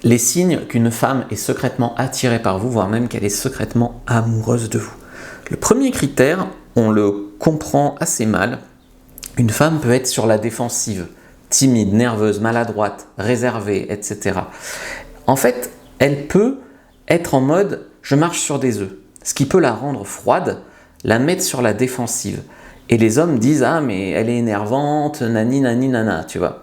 les signes qu'une femme est secrètement attirée par vous, voire même qu'elle est secrètement amoureuse de vous. Le premier critère, on le comprend assez mal. Une femme peut être sur la défensive, timide, nerveuse, maladroite, réservée, etc. En fait, elle peut être en mode « je marche sur des œufs », ce qui peut la rendre froide, la mettre sur la défensive. Et les hommes disent « ah mais elle est énervante, nani nani nana », tu vois.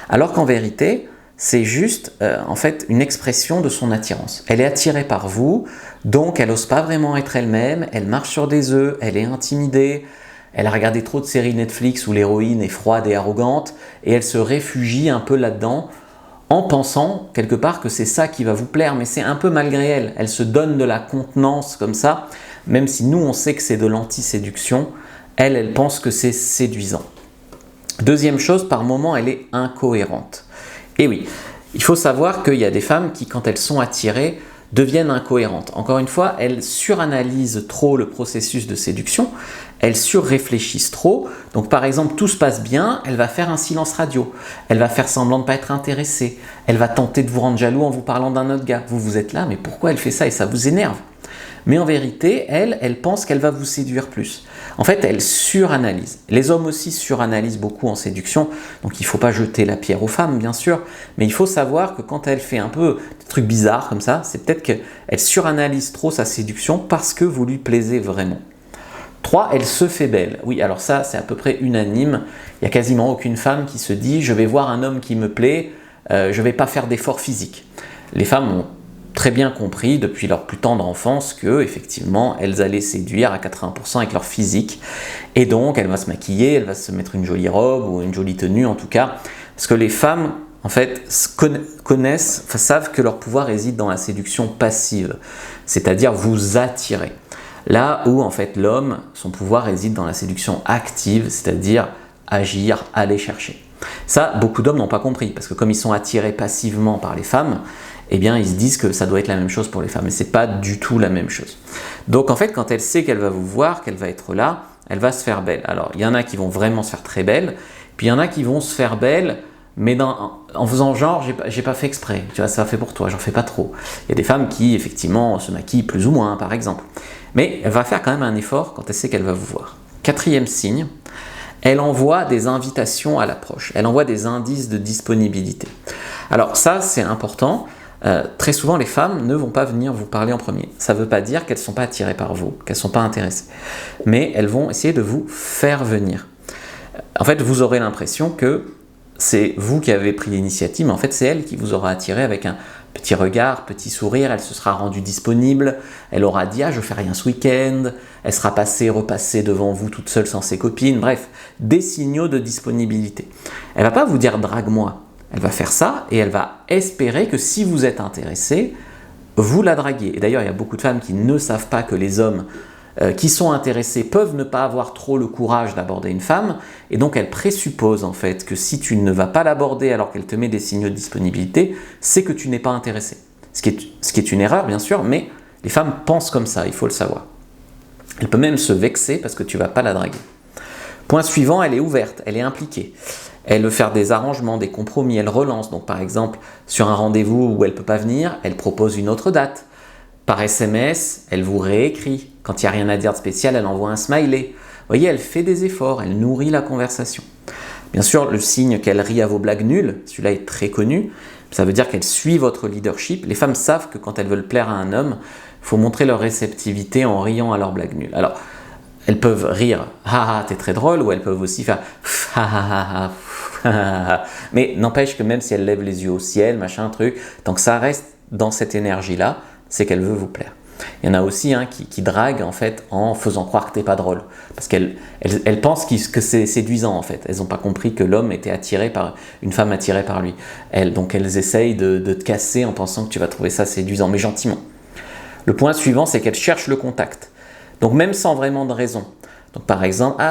Alors qu'en vérité, c'est juste en fait une expression de son attirance. Elle est attirée par vous, donc elle n'ose pas vraiment être elle-même, elle marche sur des œufs, elle est intimidée, elle a regardé trop de séries Netflix où l'héroïne est froide et arrogante, et elle se réfugie un peu là-dedans, en pensant quelque part que c'est ça qui va vous plaire, mais c'est un peu malgré elle. Elle se donne de la contenance comme ça, même si nous on sait que c'est de l'anti-séduction, elle pense que c'est séduisant. Deuxième chose, par moment elle est incohérente. Et oui, il faut savoir qu'il y a des femmes qui, quand elles sont attirées, deviennent incohérentes. Encore une fois, elles suranalysent trop le processus de séduction, elles surréfléchissent trop. Donc par exemple, tout se passe bien, elle va faire un silence radio, elle va faire semblant de ne pas être intéressée, elle va tenter de vous rendre jaloux en vous parlant d'un autre gars. Vous êtes là, mais pourquoi elle fait ça? Et ça vous énerve. Mais en vérité, elle pense qu'elle va vous séduire plus. En fait, elle suranalyse. Les hommes aussi suranalysent beaucoup en séduction, donc il ne faut pas jeter la pierre aux femmes, bien sûr, mais il faut savoir que quand elle fait un peu des trucs bizarres comme ça, c'est peut-être qu'elle suranalyse trop sa séduction parce que vous lui plaisez vraiment. 3, elle se fait belle. Oui, alors ça, c'est à peu près unanime. Il n'y a quasiment aucune femme qui se dit « je vais voir un homme qui me plaît, je ne vais pas faire d'efforts physiques ». Les femmes ont très bien compris depuis leur plus tendre enfance que effectivement elles allaient séduire à 80% avec leur physique, et donc elle va se maquiller, elle va se mettre une jolie robe ou une jolie tenue en tout cas, parce que les femmes en fait savent que leur pouvoir réside dans la séduction passive, c'est-à-dire vous attirer. Là où en fait l'homme, son pouvoir réside dans la séduction active, c'est-à-dire agir, aller chercher. Ça, beaucoup d'hommes n'ont pas compris, parce que comme ils sont attirés passivement par les femmes, eh bien ils se disent que ça doit être la même chose pour les femmes, mais c'est pas du tout la même chose. Donc en fait, quand elle sait qu'elle va vous voir, qu'elle va être là, elle va se faire belle. Alors il y en a qui vont vraiment se faire très belle, puis il y en a qui vont se faire belle, mais en faisant genre, j'ai pas fait exprès, tu vois, ça fait pour toi, j'en fais pas trop. Il y a des femmes qui effectivement se maquillent plus ou moins, par exemple. Mais elle va faire quand même un effort quand elle sait qu'elle va vous voir. 4e signe, elle envoie des invitations à l'approche, elle envoie des indices de disponibilité. Alors ça, c'est important. Très souvent, les femmes ne vont pas venir vous parler en premier. Ça ne veut pas dire qu'elles ne sont pas attirées par vous, qu'elles ne sont pas intéressées. Mais elles vont essayer de vous faire venir. En fait, vous aurez l'impression que c'est vous qui avez pris l'initiative, mais en fait, c'est elle qui vous aura attiré avec un petit regard, petit sourire. Elle se sera rendue disponible. Elle aura dit « ah, je fais rien ce week-end ». Elle sera repassée devant vous toute seule sans ses copines. Bref, des signaux de disponibilité. Elle ne va pas vous dire « drague-moi ». Elle va faire ça et elle va espérer que si vous êtes intéressé, vous la draguiez. Et d'ailleurs, il y a beaucoup de femmes qui ne savent pas que les hommes qui sont intéressés peuvent ne pas avoir trop le courage d'aborder une femme, et donc elles présupposent en fait que si tu ne vas pas l'aborder alors qu'elle te met des signaux de disponibilité, c'est que tu n'es pas intéressé. Ce qui est une erreur bien sûr, mais les femmes pensent comme ça, il faut le savoir. Elle peut même se vexer parce que tu ne vas pas la draguer. Point suivant, elle est ouverte, elle est impliquée. Elle veut faire des arrangements, des compromis, elle relance. Donc par exemple, sur un rendez-vous où elle ne peut pas venir, elle propose une autre date. Par SMS, elle vous réécrit. Quand il n'y a rien à dire de spécial, elle envoie un smiley. Vous voyez, elle fait des efforts, elle nourrit la conversation. Bien sûr, le signe qu'elle rit à vos blagues nulles, celui-là est très connu, ça veut dire qu'elle suit votre leadership. Les femmes savent que quand elles veulent plaire à un homme, il faut montrer leur réceptivité en riant à leurs blagues nulles. Alors, elles peuvent rire « ha ha, t'es très drôle » ou elles peuvent aussi faire « ha ha ha, mais n'empêche que même si elle lève les yeux au ciel, machin, truc, tant que ça reste dans cette énergie-là, c'est qu'elle veut vous plaire. Il y en a aussi qui draguent en fait en faisant croire que t'es pas drôle, parce qu'elles pensent que c'est séduisant en fait. Elles n'ont pas compris que l'homme était attiré par une femme attirée par lui. Donc elles essayent de te casser en pensant que tu vas trouver ça séduisant, mais gentiment. Le point suivant, c'est qu'elles cherchent le contact. Donc même sans vraiment de raison. Donc par exemple,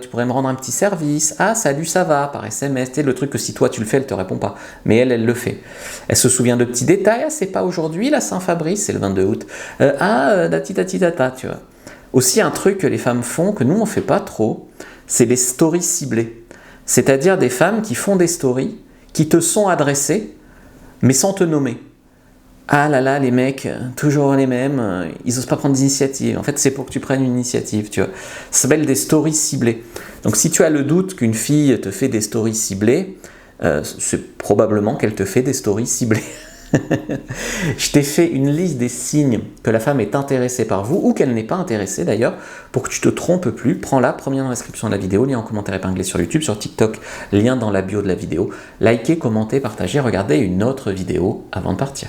tu pourrais me rendre un petit service, salut ça va, par SMS, le truc que si toi tu le fais, elle te répond pas, mais elle le fait. Elle se souvient de petits détails, c'est pas aujourd'hui la Saint-Fabrice, c'est le 22 août, dati, tu vois. Aussi un truc que les femmes font, que nous on fait pas trop, c'est les stories ciblées. C'est-à-dire des femmes qui font des stories, qui te sont adressées, mais sans te nommer. ah là là, les mecs, toujours les mêmes, ils osent pas prendre d'initiative. En fait, c'est pour que tu prennes une initiative, tu vois. Ça s'appelle des stories ciblées. Donc si tu as le doute qu'une fille te fait des stories ciblées, c'est probablement qu'elle te fait des stories ciblées. Je t'ai fait une liste des signes que la femme est intéressée par vous, ou qu'elle n'est pas intéressée d'ailleurs, pour que tu te trompes plus. Prends-la, premier dans la description de la vidéo, lien en commentaire épinglé sur YouTube, sur TikTok, lien dans la bio de la vidéo. Likez, commentez, partagez, regardez une autre vidéo avant de partir.